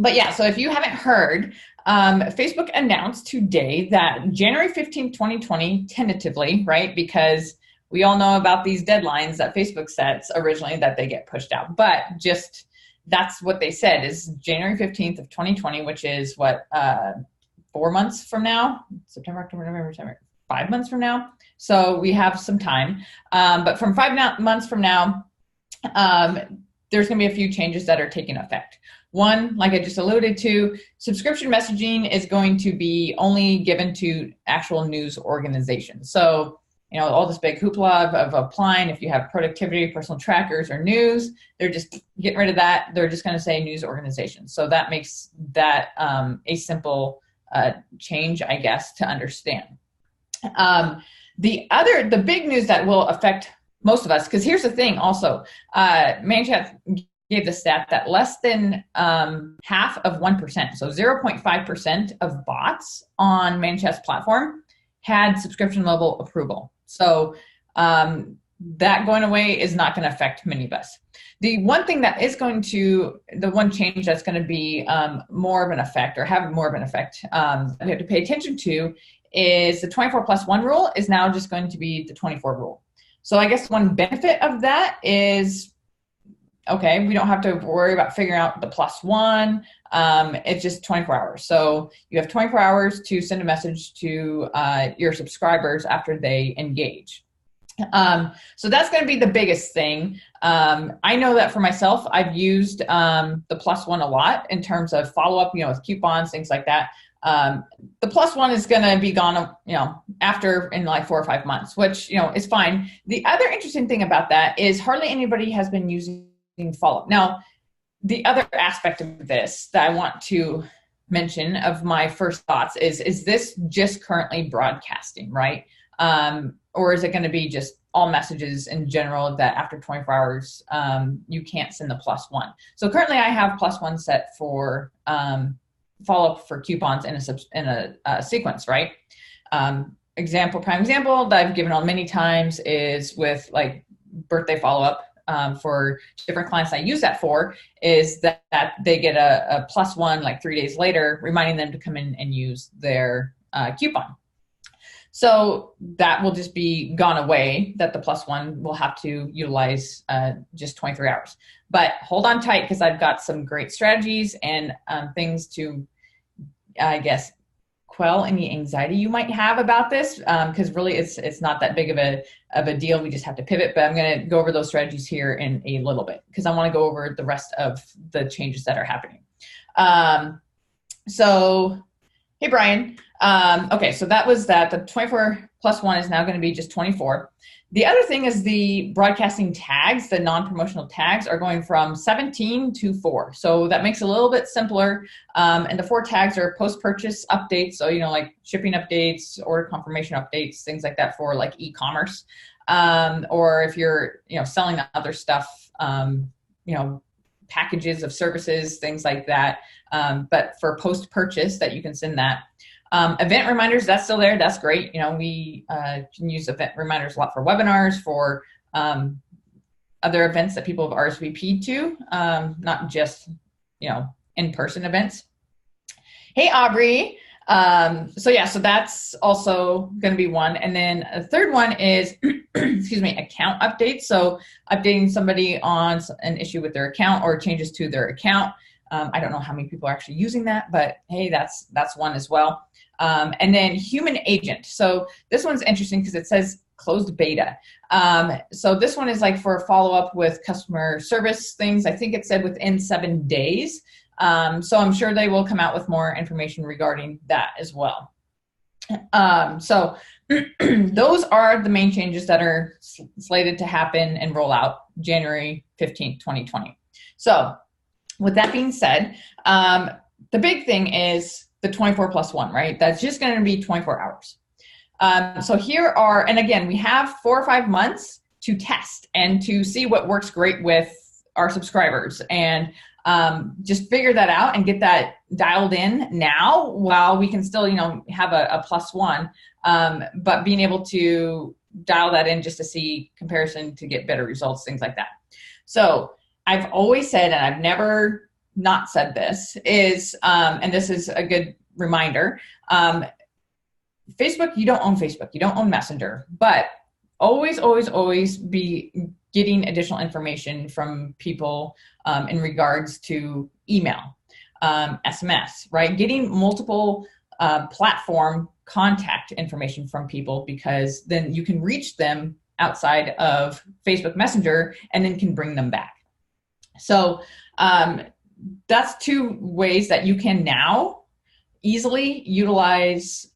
But yeah, so if you haven't heard, Facebook announced today that January 15th, 2020, tentatively, right? Because we all know about these deadlines that Facebook sets originally that they get pushed out. But just that's what they said is January 15th of 2020, which is what, 4 months from now, September, October, November, December, 5 months from now. So we have some time. But from 5 months from now, there's going to be a few changes that are taking effect. One, like I just alluded to, subscription messaging is going to be only given to actual news organizations. So, all this big hoopla of applying, if you have productivity, personal trackers, or news, they're just getting rid of that. They're just going to say news organizations. So that makes that a simple change, I guess, to understand. The big news that will affect most of us, because here's the thing also, Manchat gave the stat that less than half of 1%, so 0.5% of bots on Manchat's platform had subscription level approval. So that going away is not going to affect many of us. The one thing that is the one change that's going to be more of an effect or have more of an effect that we have to pay attention to is the 24+1 rule is now just going to be the 24 rule. So I guess one benefit of that is, okay, we don't have to worry about figuring out the +1. It's just 24 hours. So you have 24 hours to send a message to your subscribers after they engage. So that's going to be the biggest thing. I know that for myself, I've used the +1 a lot in terms of follow-up, with coupons, things like that. The +1 is going to be gone, after in like 4 or 5 months, which, is fine. The other interesting thing about that is hardly anybody has been using follow-up. Now, the other aspect of this that I want to mention of my first thoughts is this just currently broadcasting, right? Or is it going to be just all messages in general that after 24 hours, you can't send the +1? So currently I have +1 set for follow-up for coupons in a sequence, right? Prime example that I've given on many times is with like birthday follow-up. For different clients I use that for is that they get a +1 like 3 days later, reminding them to come in and use their coupon. So that will just be gone away, that the +1 will have to utilize just 23 hours. But hold on tight because I've got some great strategies and things to, I guess, quell any anxiety you might have about this, because really it's not that big of a deal. We just have to pivot, but I'm going to go over those strategies here in a little bit because I want to go over the rest of the changes that are happening. So, hey, Brian. Okay, so that was that. The 24+1 is now going to be just 24. The other thing is the broadcasting tags, the non-promotional tags, are going from 17 to 4. So that makes it a little bit simpler. And the 4 tags are post-purchase updates. So, like shipping updates, order confirmation updates, things like that for like e-commerce. Or if you're, selling other stuff, packages of services, things like that. But for post-purchase that you can send that. Event reminders, that's still there. That's great. We can use event reminders a lot for webinars, for other events that people have RSVP'd to, not just, in-person events. Hey, Aubrey. So that's also going to be one. And then a third one is, account updates. So updating somebody on an issue with their account or changes to their account. I don't know how many people are actually using that, but hey, that's one as well. And then human agent. So this one's interesting because it says closed beta. So this one is like for a follow-up with customer service things. I think it said within 7 days. So I'm sure they will come out with more information regarding that as well. So those are the main changes that are slated to happen and roll out January 15th, 2020. So with that being said, the big thing is the 24+1, right? That's just going to be 24 hours. So here are, and again, we have 4 or 5 months to test and to see what works great with our subscribers, and just figure that out and get that dialed in now while we can still, have a +1, but being able to dial that in just to see comparison to get better results, things like that. So I've always said, and I've never not said this is, and this is a good reminder, Facebook, you don't own Facebook, you don't own Messenger, but always, always, always be getting additional information from people in regards to email, SMS, right? Getting multiple platform contact information from people, because then you can reach them outside of Facebook Messenger and then can bring them back. So that's two ways that you can now easily utilize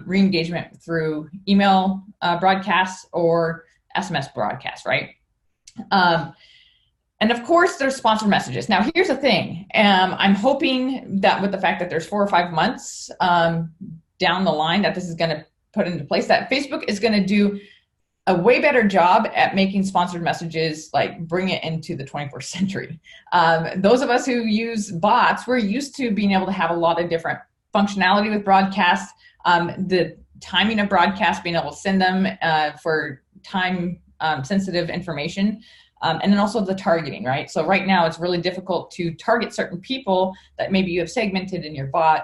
re-engagement through email broadcasts or SMS broadcasts, right? And of course, there's sponsored messages. Now, here's the thing. I'm hoping that with the fact that there's 4 or 5 months down the line that this is going to put into place, that Facebook is going to do a way better job at making sponsored messages, like bring it into the 21st century. Those of us who use bots, we're used to being able to have a lot of different functionality with broadcasts, the timing of broadcasts, being able to send them for time sensitive information, and then also the targeting, right? So right now it's really difficult to target certain people that maybe you have segmented in your bot.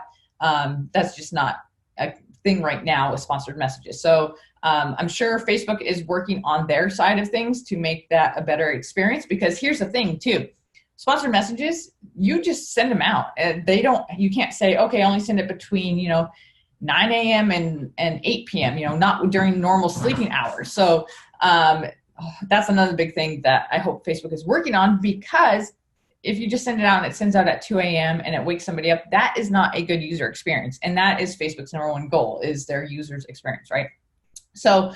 That's just not a thing right now with sponsored messages. So I'm sure Facebook is working on their side of things to make that a better experience, because here's the thing too. Sponsored messages, you just send them out. You can't say, okay, I only send it between, 9 a.m. and 8 p.m., not during normal sleeping hours. So that's another big thing that I hope Facebook is working on, because if you just send it out and it sends out at 2 a.m. and it wakes somebody up, that is not a good user experience. And that is Facebook's number one goal, is their users experience, right? So,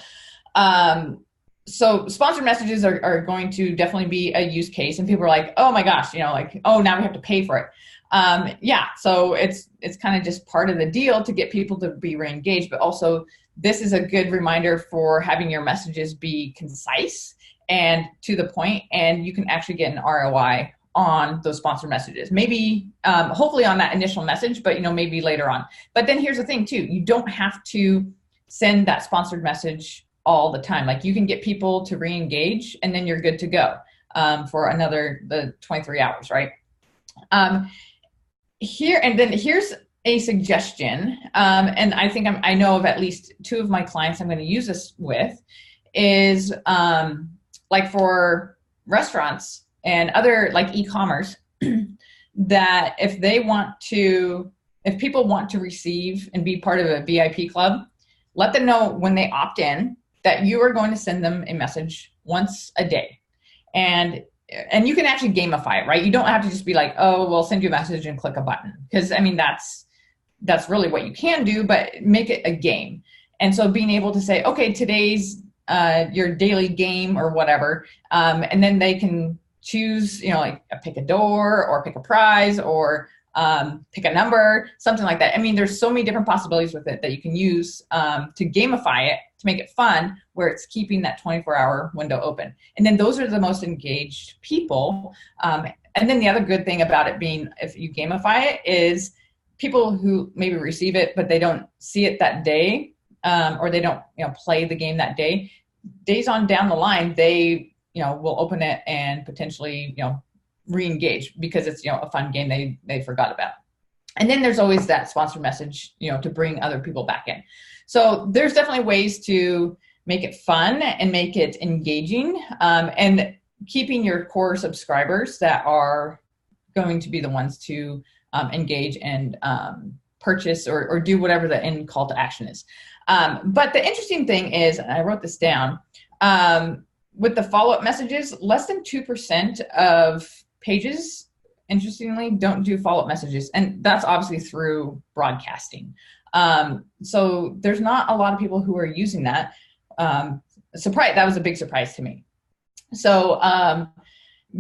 so sponsored messages are going to definitely be a use case, and people are like, oh my gosh, oh, now we have to pay for it. Yeah, so it's kind of just part of the deal to get people to be re-engaged, but also this is a good reminder for having your messages be concise and to the point, and you can actually get an ROI on those sponsored messages. Maybe, hopefully on that initial message, but maybe later on. But then here's the thing too, you don't have to send that sponsored message all the time. Like, you can get people to re-engage and then you're good to go for the 23 hours, right? Here's a suggestion, and I think I know of at least 2 of my clients I'm going to use this with, is like for restaurants and other like e-commerce, that if people want to receive and be part of a VIP club, let them know when they opt in that you are going to send them a message once a day. And you can actually gamify it, right? You don't have to just be like, oh, well, send you a message and click a button. Because that's really what you can do, but make it a game. And so being able to say, okay, today's your daily game or whatever, and then they can choose, like pick a door or pick a prize or pick a number, something like that. I mean, there's so many different possibilities with it that you can use to gamify it, to make it fun, where it's keeping that 24-hour window open. And then those are the most engaged people. And then the other good thing about it being, if you gamify it, is people who maybe receive it, but they don't see it that day, or they don't, play the game that day. Days on down the line, they, will open it and potentially, re-engage, because it's, a fun game they forgot about. And then there's always that sponsored message, to bring other people back in. So there's definitely ways to make it fun and make it engaging, and keeping your core subscribers that are going to be the ones to engage and purchase or do whatever the end call to action is. But the interesting thing is, and I wrote this down, with the follow-up messages, less than 2% of pages, interestingly, don't do follow-up messages. And that's obviously through broadcasting. So there's not a lot of people who are using that. That was a big surprise to me. So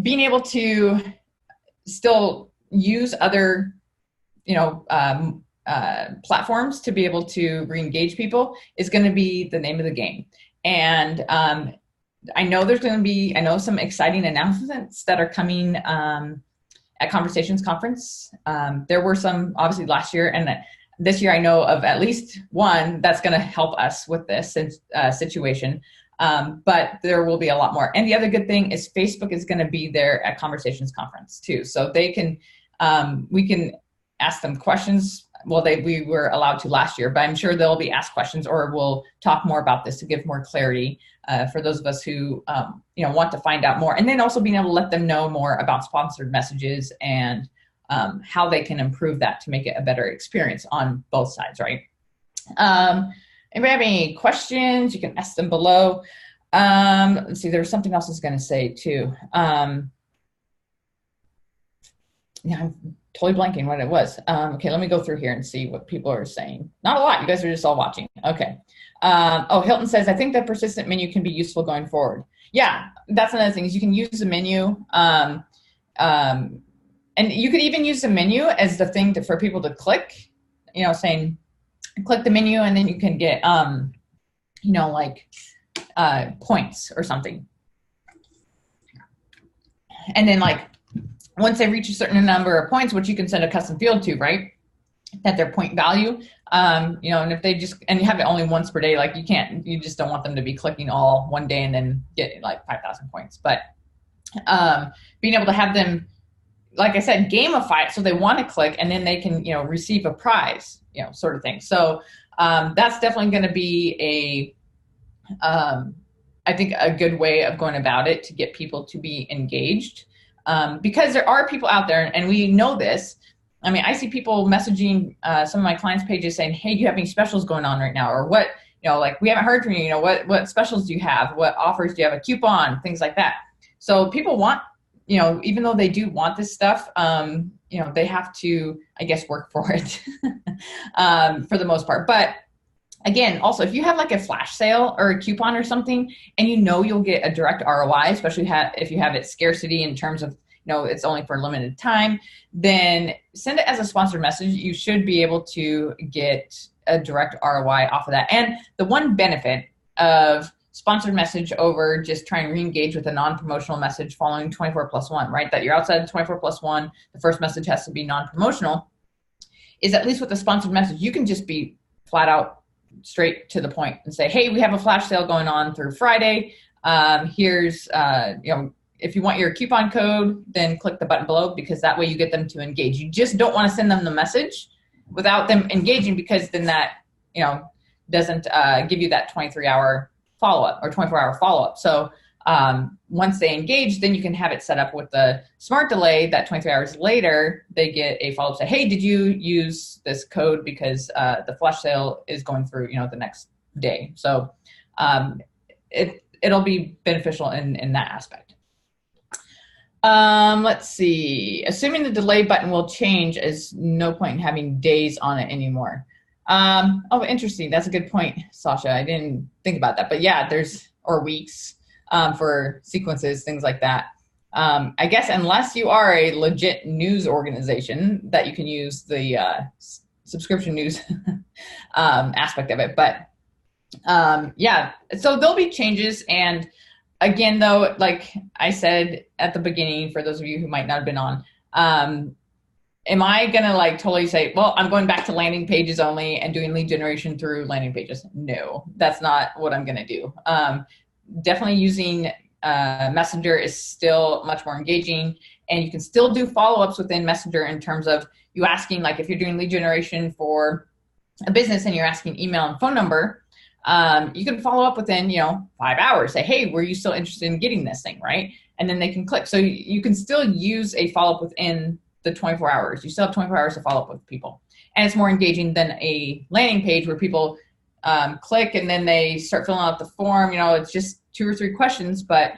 being able to still use other, platforms to be able to re-engage people is going to be the name of the game. And I know some exciting announcements that are coming at Conversations Conference. There were some obviously last year, and this year I know of at least one that's going to help us with this situation. But there will be a lot more. And the other good thing is Facebook is going to be there at Conversations Conference too. So they can We can ask them questions. Well, we were allowed to last year, but I'm sure they'll be asked questions, or we'll talk more about this to give more clarity for those of us who want to find out more. And then also being able to let them know more about sponsored messages and how they can improve that to make it a better experience on both sides, right? Anybody have any questions? You can ask them below. Let's see, there's something else I was going to say too. Yeah, I'm totally blanking what it was. Okay, let me go through here and see what people are saying. Not a lot. You guys are just all watching. Okay. Hilton says, I think the persistent menu can be useful going forward. Yeah, that's another thing is you can use the menu. And you could even use the menu as the thing for people to click, saying, click the menu and then you can get, points or something. And then once they reach a certain number of points, which you can send a custom field to, right? At their point value, and if they and you have it only once per day, you just don't want them to be clicking all one day and then get 5,000 points. But being able to have them, like I said, gamify it so they want to click and then they can, receive a prize, sort of thing. So that's definitely going to be I think a good way of going about it to get people to be engaged. Because there are people out there, and we know this. I mean, I see people messaging some of my clients' pages saying, hey, do you have any specials going on right now? Or what, we haven't heard from you, what specials do you have? What offers do you have? A coupon, things like that. So people want, even though they do want this stuff, they have to, I guess, work for it for the most part. But again, also, if you have a flash sale or a coupon or something, and you'll get a direct ROI, especially if you have it scarcity in terms of, it's only for a limited time, then send it as a sponsored message. You should be able to get a direct ROI off of that. And the one benefit of sponsored message over just trying to re-engage with a non-promotional message following 24+1, right? That you're outside the 24+1, the first message has to be non-promotional, is at least with a sponsored message, you can just be flat out straight to the point and say, hey, we have a flash sale going on through Friday. Here's, if you want your coupon code, then click the button below, because that way you get them to engage. You just don't want to send them the message without them engaging, because then that, doesn't give you that 23-hour follow-up or 24-hour follow-up. So once they engage, then you can have it set up with the smart delay that 23 hours later, they get a follow-up say, hey, did you use this code because the flash sale is going through, the next day. So it'll be beneficial in that aspect. Let's see. Assuming the delay button will change, is no point in having days on it anymore. Oh, interesting. That's a good point, Sasha. I didn't think about that. But yeah, or weeks for sequences, things like that. I guess unless you are a legit news organization, that you can use the subscription news aspect of it. But yeah, so there'll be changes. And again, though, like I said at the beginning, for those of you who might not have been on, am I going to totally say, well, I'm going back to landing pages only and doing lead generation through landing pages? No, that's not what I'm going to do. Definitely using Messenger is still much more engaging, and you can still do follow-ups within Messenger in terms of you asking, if you're doing lead generation for a business and you're asking email and phone number, you can follow up within, 5 hours. Say, hey, were you still interested in getting this thing, right? And then they can click. So you can still use a follow-up within the 24 hours. You still have 24 hours to follow up with people. And it's more engaging than a landing page where people click and then they start filling out the form. It's just 2 or 3 questions, but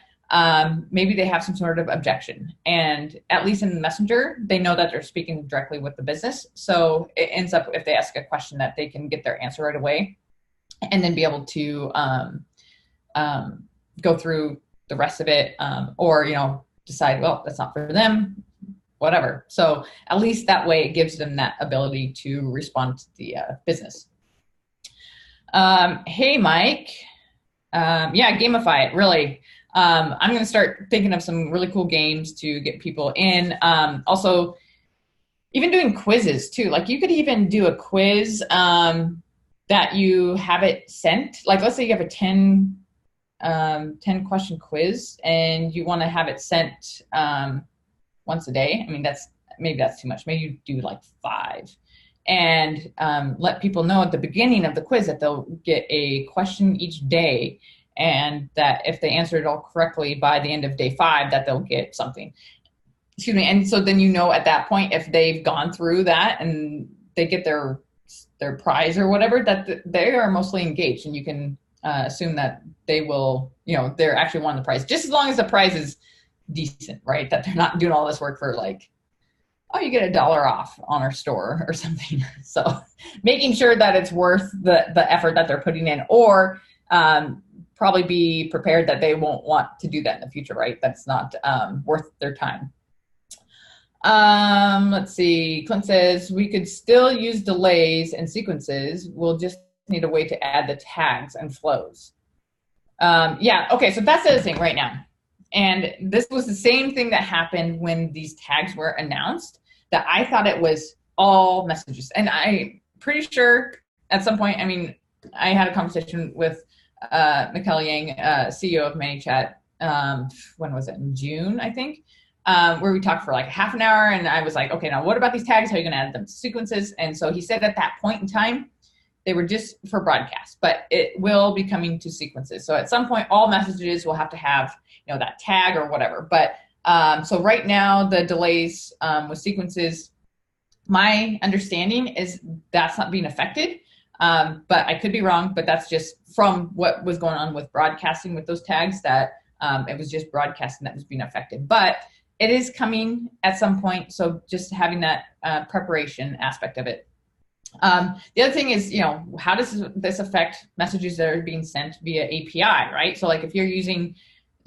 maybe they have some sort of objection. And at least in Messenger, they know that they're speaking directly with the business. So it ends up, if they ask a question, that they can get their answer right away and then be able to go through the rest of it, or, decide, well, that's not for them, whatever. So at least that way it gives them that ability to respond to the business. Hey, Mike. Yeah, gamify it, really. I'm going to start thinking of some really cool games to get people in. Also, even doing quizzes too. You could even do a quiz that you have it sent. Let's say you have a 10 question quiz and you want to have it sent once a day. I mean, that's maybe that's too much. Maybe you do like 5. And let people know at the beginning of the quiz that they'll get a question each day, and that if they answer it all correctly by the end of day 5, that they'll get something. Excuse me. And so then at that point, if they've gone through that and they get their prize or whatever, that they are mostly engaged, and you can assume that they will, they're actually won the prize, just as long as the prize is decent, right? That they're not doing all this work for like, oh, you get $1 off on our store or something. So making sure that it's worth the effort that they're putting in, or probably be prepared that they won't want to do that in the future, right? That's not worth their time. Let's see. Clint says, we could still use delays and sequences. We'll just need a way to add the tags and flows. Yeah, okay, so that's the other thing right now. And this was the same thing that happened when these tags were announced, that I thought it was all messages. And I'm pretty sure at some point, I had a conversation with Mikkel Yang, CEO of ManyChat, when was it? In June, I think, where we talked for like half an hour. And I was like, okay, now what about these tags? How are you going to add them to sequences? And so he said at that point in time, they were just for broadcast, but it will be coming to sequences. So at some point, all messages will have to have, that tag or whatever. But so right now, the delays with sequences, my understanding is that's not being affected. But I could be wrong, but that's just from what was going on with broadcasting with those tags, that it was just broadcasting that was being affected. But it is coming at some point. So just having that preparation aspect of it. The other thing is, how does this affect messages that are being sent via API, right? So like if you're using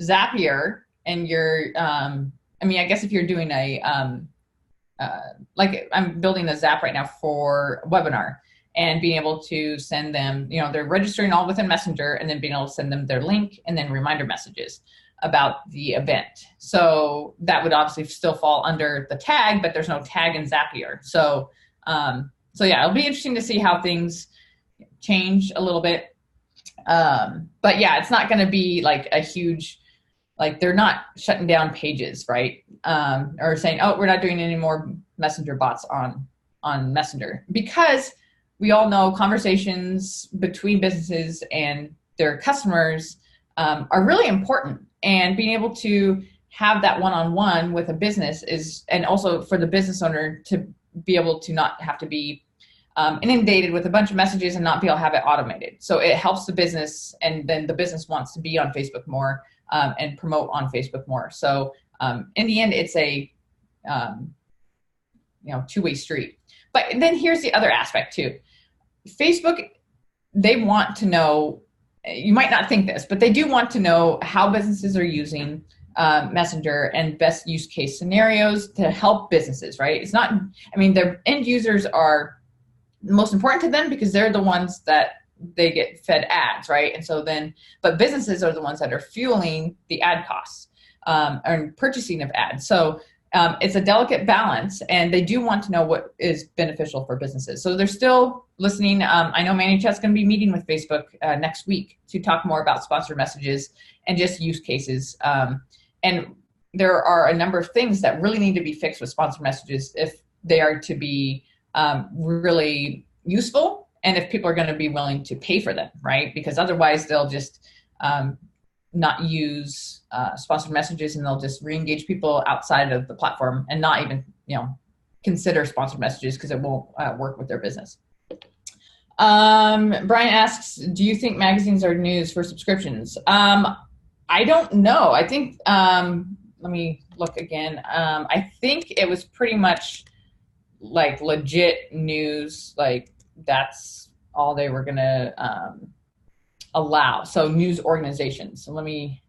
Zapier and you're, I guess if you're doing like I'm building a Zap right now for a webinar, and being able to send them, they're registering all within Messenger, and then being able to send them their link and then reminder messages about the event. So that would obviously still fall under the tag, but there's no tag in Zapier. So yeah, it'll be interesting to see how things change a little bit. But yeah, it's not going to be like a huge, like they're not shutting down pages, right? Or saying, oh, we're not doing any more Messenger bots on Messenger, because we all know conversations between businesses and their customers are really important. And being able to have that one-on-one with a business is, and also for the business owner to be able to not have to be inundated with a bunch of messages and not be able to have it automated. So it helps the business, and then the business wants to be on Facebook more and promote on Facebook more. So in the end, it's a two-way street. But then here's the other aspect too. Facebook, they want to know, you might not think this, but they do want to know how businesses are using Messenger and best use case scenarios to help businesses, right? It's not, their end users are most important to them because they're the ones that they get fed ads, right? And so then, but businesses are the ones that are fueling the ad costs and purchasing of ads. So it's a delicate balance, and they do want to know what is beneficial for businesses. So they're still listening. I know ManyChat's going to be meeting with Facebook next week to talk more about sponsored messages and just use cases. And there are a number of things that really need to be fixed with sponsored messages if they are to be really useful, and if people are going to be willing to pay for them, right? Because otherwise they'll just not use sponsored messages, and they'll just re-engage people outside of the platform and not even, consider sponsored messages because it won't work with their business. Brian asks, do you think magazines are news for subscriptions? I don't know. I think, let me look again. I think it was pretty much like legit news, like that's all they were gonna allow. So news organizations. So let me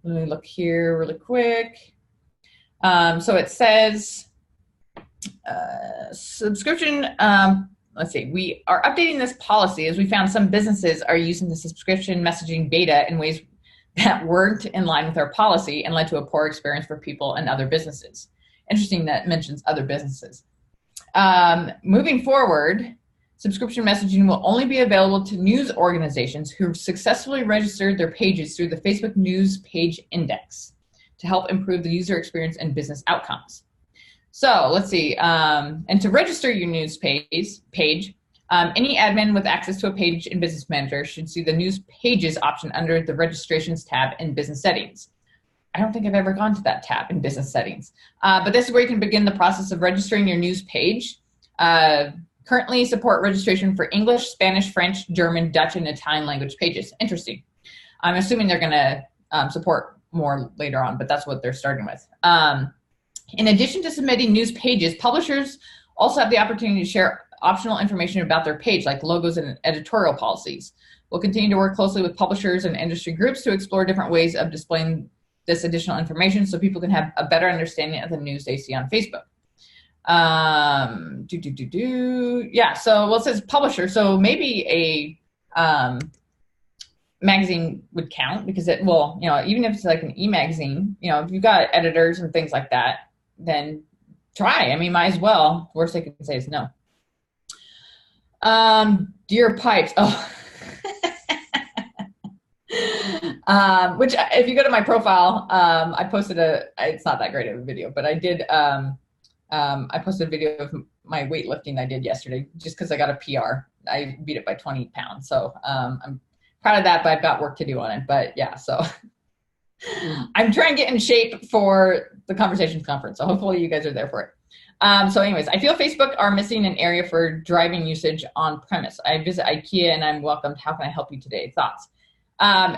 look here really quick. So it says subscription. Let's see. We are updating this policy as we found some businesses are using the subscription messaging beta in ways that weren't in line with our policy and led to a poor experience for people and other businesses. Interesting that mentions other businesses. Moving forward, subscription messaging will only be available to news organizations who've successfully registered their pages through the Facebook News Page Index to help improve the user experience and business outcomes. So let's see. And to register your news page, any admin with access to a page in Business Manager should see the News Pages option under the Registrations tab in Business Settings. I don't think I've ever gone to that tab in Business Settings. But this is where you can begin the process of registering your news page. Currently support registration for English, Spanish, French, German, Dutch, and Italian language pages. Interesting. I'm assuming they're going to support more later on, but that's what they're starting with. In addition to submitting news pages, publishers also have the opportunity to share optional information about their page, like logos and editorial policies. We'll continue to work closely with publishers and industry groups to explore different ways of displaying this additional information so people can have a better understanding of the news they see on Facebook. Yeah, so well, it says publisher, so maybe a magazine would count, because it will, you know, even if it's like an e-magazine, you know, if you've got editors and things like that, then try. I mean, might as well. Worst they can say is no. Dear pipes. Oh. Which if you go to my profile, I posted it's not that great of a video, but I did, I posted a video of my weightlifting I did yesterday, just because I got a PR. I beat it by 20 pounds. So, I'm proud of that, but I've got work to do on it. But yeah, so I'm trying to get in shape for the Conversations Conference. So hopefully you guys are there for it. So anyways, I feel Facebook are missing an area for driving usage on premise. I visit IKEA and I'm welcomed. How can I help you today? Thoughts?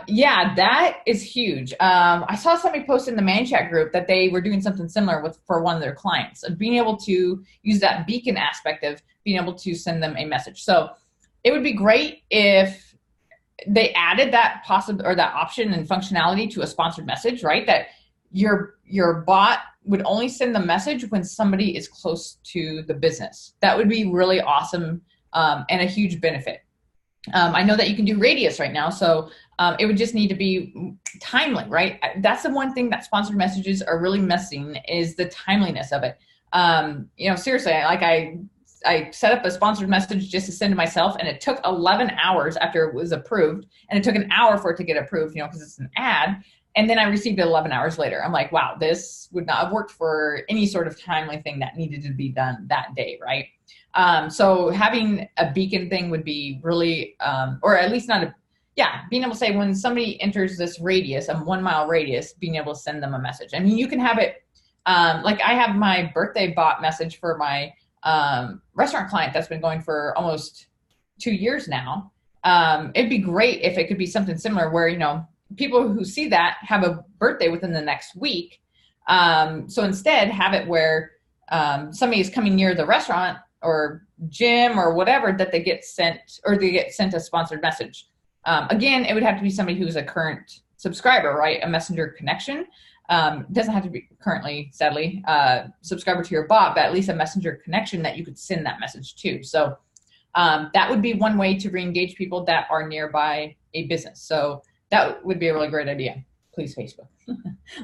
Yeah, that is huge. I saw somebody post in the ManChat group that they were doing something similar for one of their clients, of being able to use that beacon aspect of being able to send them a message. So it would be great if they added that that option and functionality to a sponsored message, right? That your bot would only send the message when somebody is close to the business. That would be really awesome, and a huge benefit. I know that you can do radius right now, so it would just need to be timely, right? That's the one thing that sponsored messages are really missing, is the timeliness of it. You know, seriously, like I set up a sponsored message just to send to myself, and it took 11 hours after it was approved, and it took an hour for it to get approved, you know, because it's an ad. And then I received it 11 hours later. I'm like, wow, this would not have worked for any sort of timely thing that needed to be done that day, right? So having a beacon thing would be really, or at least being able to say when somebody enters this radius, a 1 mile radius, being able to send them a message. I mean, you can have it, like I have my birthday bot message for my restaurant client that's been going for almost 2 years now. It'd be great if it could be something similar where, you know, people who see that have a birthday within the next week. So instead have it where somebody is coming near the restaurant or gym or whatever, that they get sent a sponsored message. Again, it would have to be somebody who's a current subscriber, right? A messenger connection. Doesn't have to be currently, sadly, subscriber to your bot, but at least a messenger connection that you could send that message to. So that would be one way to re-engage people that are nearby a business. So that would be a really great idea. Please, Facebook.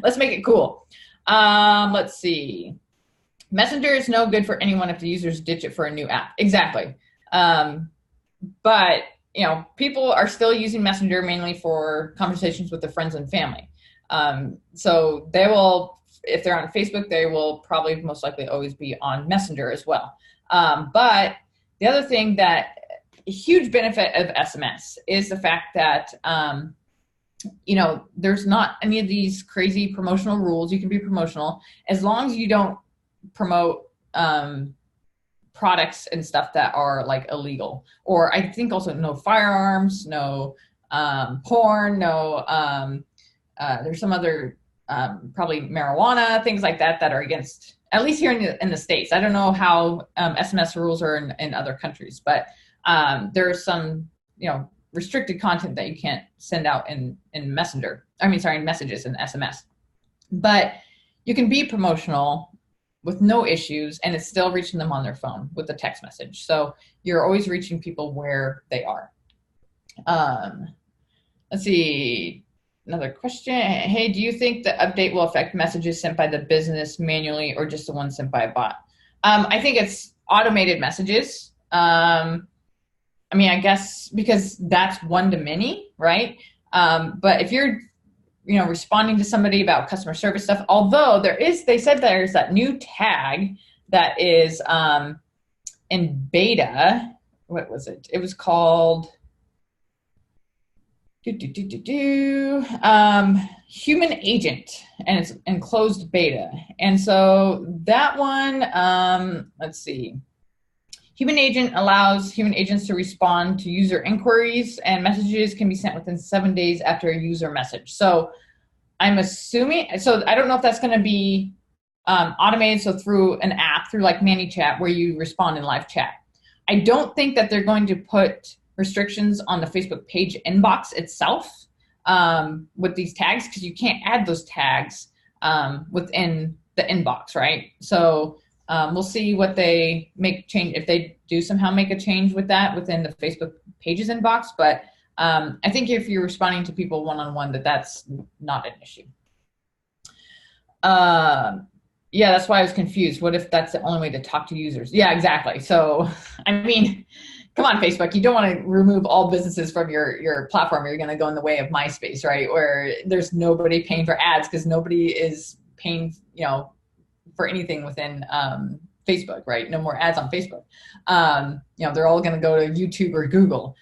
Let's make it cool. Let's see. Messenger is no good for anyone if the users ditch it for a new app. Exactly. But, you know, people are still using Messenger mainly for conversations with their friends and family. So they will, if they're on Facebook, they will probably most likely always be on Messenger as well. But the other thing that a huge benefit of SMS is the fact that, you know, there's not any of these crazy promotional rules. You can be promotional as long as you don't promote products and stuff that are like illegal, or I think also no firearms, no porn, no there's some other probably marijuana, things like that that are against, at least here in the States. I don't know how SMS rules are in other countries, but there's some, you know, restricted content that you can't send out in Messenger. I mean, sorry, in messages and SMS. But you can be promotional with no issues, and it's still reaching them on their phone with a text message. So you're always reaching people where they are. Let's see. Another question. Hey, do you think the update will affect messages sent by the business manually or just the ones sent by a bot? I think it's automated messages. I mean, I guess because that's one to many, right? But if you're responding to somebody about customer service stuff. Although they said there's that new tag that is in beta. What was it? It was called human agent, and it's in closed beta. And so that one, let's see. Human agent allows human agents to respond to user inquiries, and messages can be sent within 7 days after a user message. So I'm assuming, so I don't know if that's going to be automated, so through an app, through like ManyChat, where you respond in live chat. I don't think that they're going to put restrictions on the Facebook page inbox itself with these tags, because you can't add those tags within the inbox, right? So we'll see what they make change, if they do somehow make a change with that within the Facebook pages inbox. But I think if you're responding to people one-on-one, that's not an issue. Yeah, that's why I was confused. What if that's the only way to talk to users? Yeah, exactly. So, I mean, come on, Facebook. You don't want to remove all businesses from your platform. You're going to go in the way of MySpace, right? Where there's nobody paying for ads, because nobody is paying, for anything within Facebook, right? No more ads on Facebook. They're all going to go to YouTube or Google.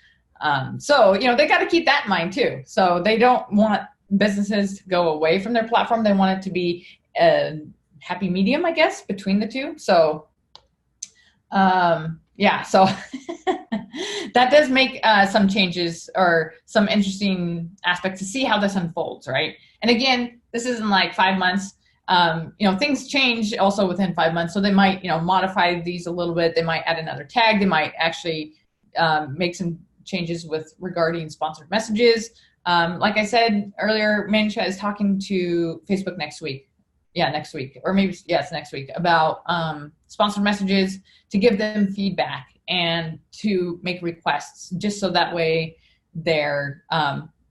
So, they got to keep that in mind too. So they don't want businesses to go away from their platform. They want it to be a happy medium, I guess, between the two. So, yeah, so that does make some changes or some interesting aspects to see how this unfolds, right? And again, this isn't like 5 months. Things change also within 5 months. So they might, modify these a little bit. They might add another tag. They might actually make some changes with regarding sponsored messages. Like I said earlier, ManyChat is talking to Facebook next week. Yeah, next week, or maybe, it's next week, about sponsored messages, to give them feedback and to make requests, just so that way they're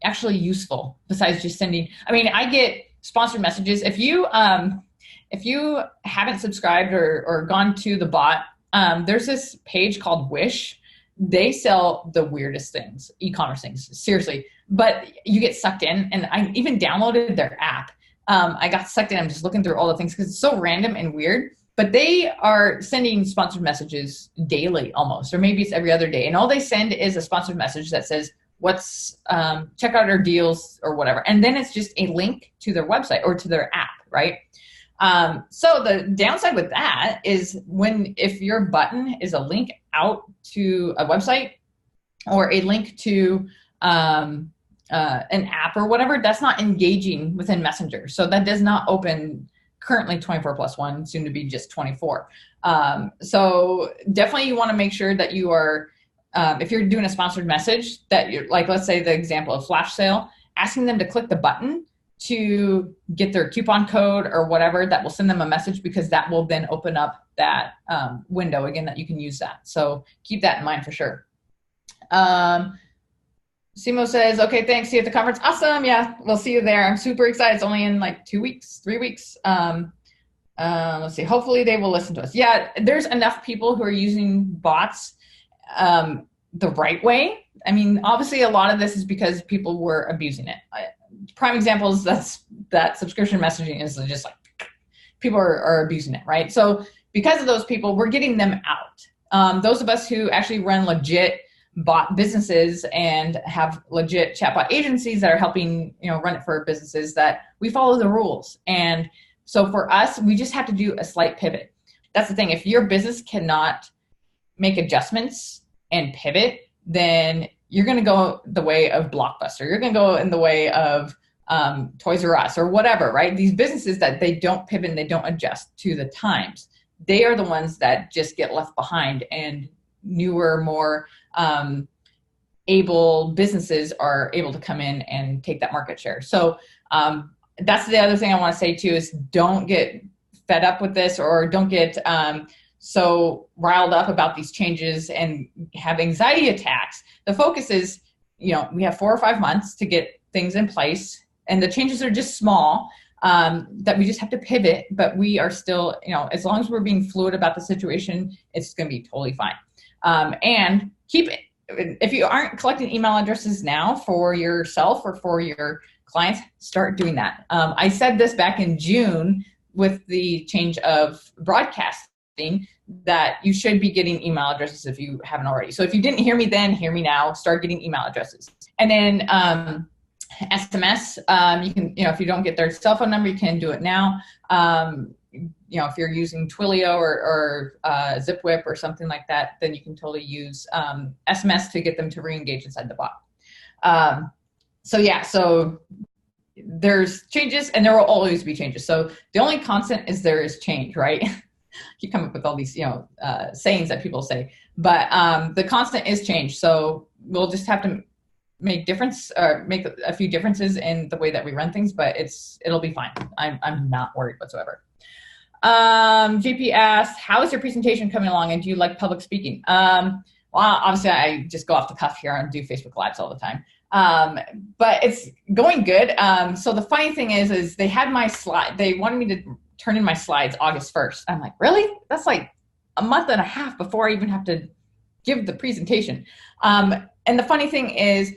actually useful, besides just sending. I mean, I get sponsored messages. If you haven't subscribed or gone to the bot, there's this page called Wish. They sell the weirdest things, e-commerce things, seriously. But you get sucked in, and I even downloaded their app. I got sucked in. I'm just looking through all the things because it's so random and weird. But they are sending sponsored messages daily almost, or maybe it's every other day. And all they send is a sponsored message that says, check out our deals or whatever. And then it's just a link to their website or to their app, right? So the downside with that is if your button is a link out to a website or a link to an app or whatever, that's not engaging within Messenger. So that does not open currently 24+1, soon to be just 24. So definitely you want to make sure that you are, if you're doing a sponsored message, that you're, like, let's say the example of flash sale, asking them to click the button to get their coupon code or whatever, that will send them a message, because that will then open up that window again that you can use that. So keep that in mind for sure. Simo says, okay, thanks. See you at the conference. Awesome. Yeah, we'll see you there. I'm super excited. It's only in like 2 weeks, 3 weeks. Let's see. Hopefully they will listen to us. Yeah, there's enough people who are using bots the right way. I mean, obviously a lot of this is because people were abusing it. Prime examples, that subscription messaging is just like people are abusing it, right? So because of those people, we're getting them out. Those of us who actually run legit bot businesses and have legit chatbot agencies that are helping, run it for businesses, that we follow the rules. And so for us, we just have to do a slight pivot. That's the thing. If your business cannot make adjustments and pivot, then you're going to go the way of Blockbuster. You're going to go in the way of Toys R Us or whatever, right? These businesses that they don't pivot and they don't adjust to the times, they are the ones that just get left behind, and newer, more able businesses are able to come in and take that market share. So that's the other thing I want to say too, is don't get fed up with this, or don't get so riled up about these changes and have anxiety attacks. The focus is, we have 4 or 5 months to get things in place, and the changes are just small, that we just have to pivot, but we are still, as long as we're being fluid about the situation, it's going to be totally fine. And keep it. If you aren't collecting email addresses now for yourself or for your clients, start doing that. I said this back in June with the change of broadcasting, that you should be getting email addresses if you haven't already. So if you didn't hear me then, hear me now, start getting email addresses. And then SMS, you can, if you don't get their cell phone number, you can do it now. If you're using Twilio or ZipWhip or something like that, then you can totally use SMS to get them to re-engage inside the bot. So there's changes, and there will always be changes. So the only constant is there is change, right? You come up with all these, sayings that people say, but the constant is change. So we'll just have to make a few differences in the way that we run things, but it'll be fine. I'm not worried whatsoever. JP asked, how is your presentation coming along, and do you like public speaking? Well, obviously I just go off the cuff here and do Facebook Lives all the time. But it's going good. So the funny thing is they had my slide. They wanted me to turn in my slides August 1st. I'm like, really? That's like a month and a half before I even have to give the presentation. And the funny thing is,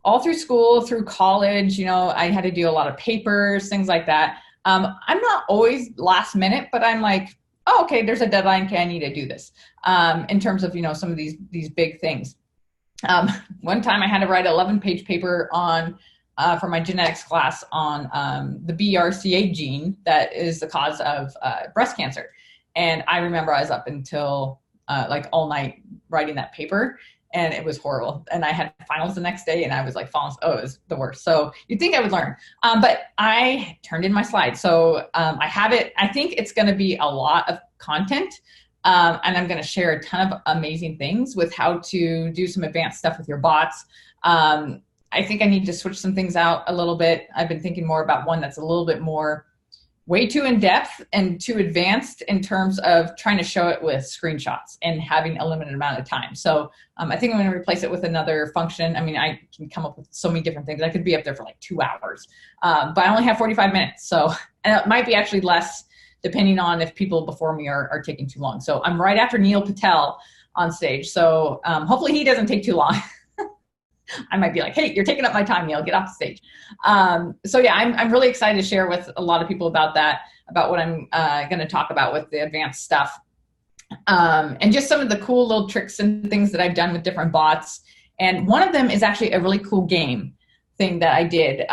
all through school, through college, I had to do a lot of papers, things like that. I'm not always last minute, but I'm like, oh, okay, there's a deadline. Okay, I need to do this. In terms of, some of these big things. One time I had to write an 11-page paper for my genetics class on the BRCA gene that is the cause of breast cancer. And I remember I was up until all night writing that paper, and it was horrible. And I had finals the next day, and I was like, it was the worst. So you'd think I would learn. But I turned in my slides. So I have it. I think it's going to be a lot of content. And I'm going to share a ton of amazing things with how to do some advanced stuff with your bots. I think I need to switch some things out a little bit. I've been thinking more about one that's a little bit more way too in-depth and too advanced in terms of trying to show it with screenshots and having a limited amount of time. So I think I'm going to replace it with another function. I mean, I can come up with so many different things. I could be up there for like 2 hours, but I only have 45 minutes. So, and it might be actually less depending on if people before me are taking too long. So I'm right after Neil Patel on stage. So hopefully he doesn't take too long. I might be like, hey, you're taking up my time, Neil, get off the stage. So yeah, I'm really excited to share with a lot of people about what I'm going to talk about with the advanced stuff. And just some of the cool little tricks and things that I've done with different bots. And one of them is actually a really cool game thing that I did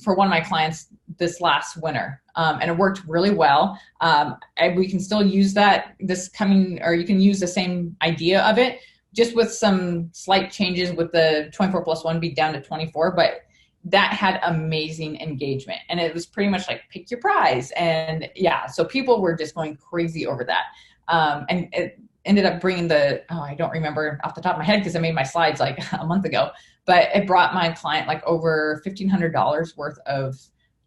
for one of my clients this last winter. And it worked really well. We can still use that you can use the same idea of it, just with some slight changes with the 24 plus 1 beat down to 24, but that had amazing engagement. And it was pretty much like, pick your prize. And yeah, so people were just going crazy over that. And it ended up bringing I don't remember off the top of my head because I made my slides like a month ago, but it brought my client like over $1,500 worth of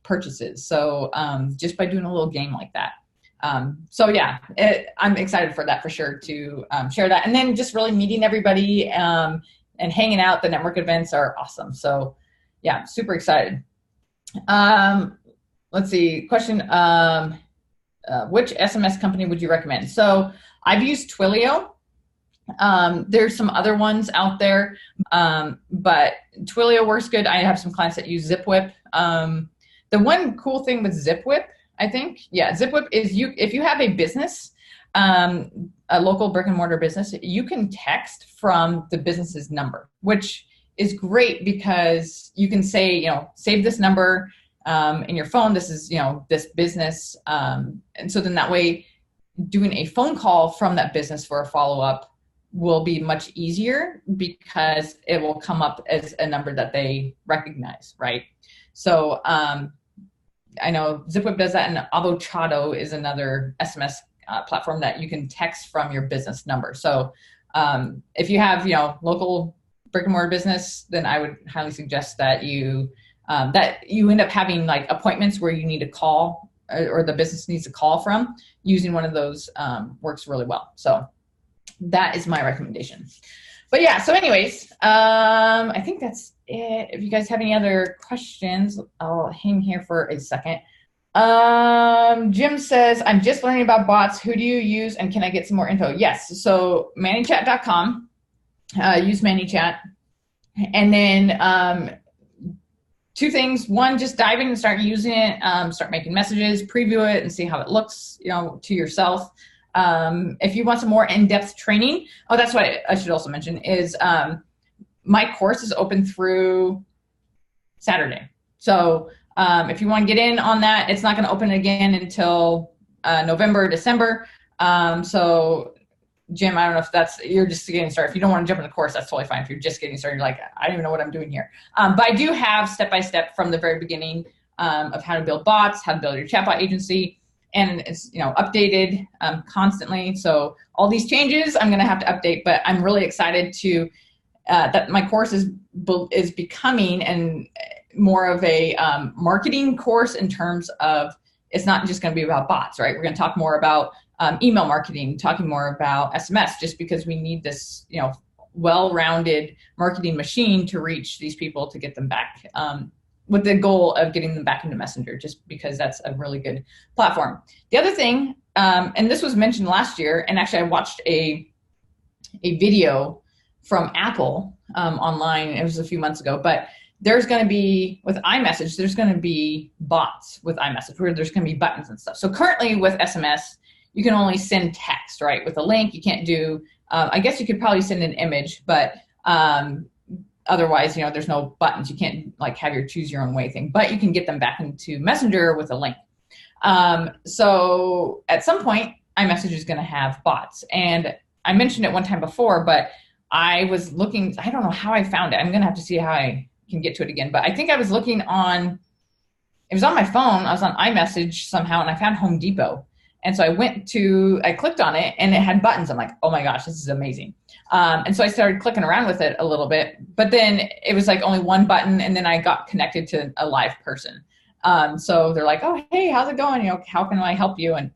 purchases. So just by doing a little game like that. So yeah, I'm excited for that for sure to share that. And then just really meeting everybody and hanging out. The network events are awesome. So yeah, super excited. Let's see, question, which SMS company would you recommend? So I've used Twilio. There's some other ones out there, but Twilio works good. I have some clients that use ZipWhip. The one cool thing with ZipWhip, I think, ZipWhip is if you have a business, a local brick and mortar business, you can text from the business's number, which is great because you can say, save this number in your phone. This is, this business. And so then that way doing a phone call from that business for a follow-up will be much easier because it will come up as a number that they recognize, right? So I know ZipWhip does that, and Avocado is another SMS platform that you can text from your business number. So if you have, local brick and mortar business, then I would highly suggest that you end up having like appointments where you need to call or the business needs to call from. Using one of those works really well. So that is my recommendation. But yeah, so anyways, I think that's it. If you guys have any other questions, I'll hang here for a second. Jim says, I'm just learning about bots. Who do you use and can I get some more info? Yes, so ManyChat.com, use ManyChat. And then two things. One, just dive in and start using it, start making messages, preview it and see how it looks, to yourself. If you want some more in-depth training, that's what I should also mention is my course is open through Saturday. So if you want to get in on that, it's not going to open again until November, December. So Jim, I don't know if you're just getting started. If you don't want to jump in the course, that's totally fine. If you're just getting started, you're like, I don't even know what I'm doing here. But I do have step-by-step from the very beginning of how to build bots, how to build your chatbot agency, and it's updated constantly. So all these changes I'm going to have to update, but I'm really excited to that my course is becoming and more of a marketing course in terms of it's not just going to be about bots, right? We're going to talk more about email marketing, talking more about SMS, just because we need this, well-rounded marketing machine to reach these people to get them back with the goal of getting them back into Messenger, just because that's a really good platform. The other thing, and this was mentioned last year, and actually I watched a video from Apple online, it was a few months ago, but there's going to be, with iMessage, there's going to be bots with iMessage where there's going to be buttons and stuff. So currently with SMS, you can only send text, right? With a link, you can't do, I guess you could probably send an image, but otherwise, there's no buttons. You can't have your choose your own way thing, but you can get them back into Messenger with a link. So at some point, iMessage is going to have bots. And I mentioned it one time before, but I was looking, I don't know how I found it. I'm going to have to see how I can get to it again, but I think I was looking it was on my phone. I was on iMessage somehow and I found Home Depot. And so I clicked on it and it had buttons. I'm like, oh my gosh, this is amazing. And so I started clicking around with it a little bit, but then it was only one button. And then I got connected to a live person. So they're like, oh, hey, how's it going? How can I help you? And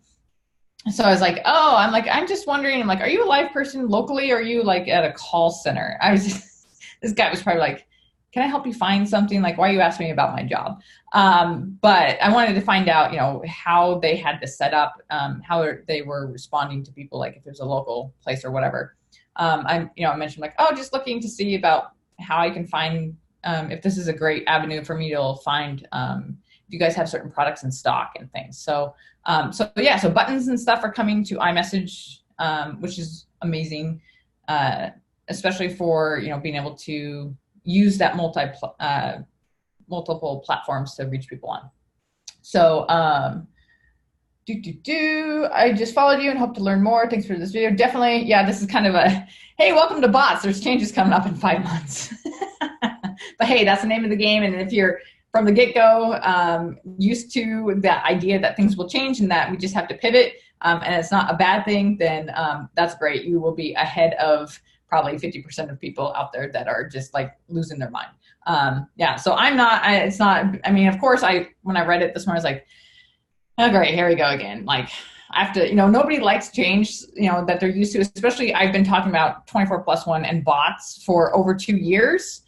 so I was like, I'm just wondering, are you a live person locally? Or are you at a call center? This guy was probably like, can I help you find something? Why are you asking me about my job? But I wanted to find out, how they had this set up, how they were responding to people, if there's a local place or whatever. I mentioned just looking to see about how I can find, if this is a great avenue for me to find, if you guys have certain products in stock and things. So buttons and stuff are coming to iMessage, which is amazing, especially for, being able to use that multiple platforms to reach people on. So I just followed you and hope to learn more. Thanks for this video. Definitely, yeah, this is kind of a, hey, welcome to bots. There's changes coming up in 5 months. But hey, that's the name of the game. And if you're from the get-go used to that idea that things will change and that we just have to pivot, and it's not a bad thing, then that's great. You will be ahead of probably 50% of people out there that are just losing their mind. So I'm not, it's not, of course when I read it this morning, I was like, oh great, here we go again. I have to, nobody likes change, that they're used to, especially I've been talking about 24+1 and bots for over 2 years.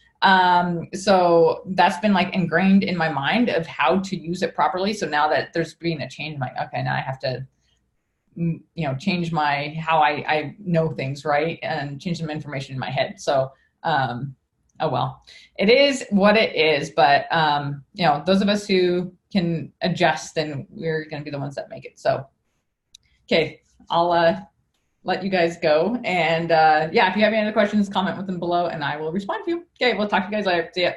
So that's been ingrained in my mind of how to use it properly. So now that there's been a change, I'm like, okay, now I have to, change how I know things, right? And change some information in my head. So, oh well, it is what it is. But, those of us who can adjust, then we're going to be the ones that make it. So, okay, I'll let you guys go. And if you have any other questions, comment with them below and I will respond to you. Okay, we'll talk to you guys later. See ya.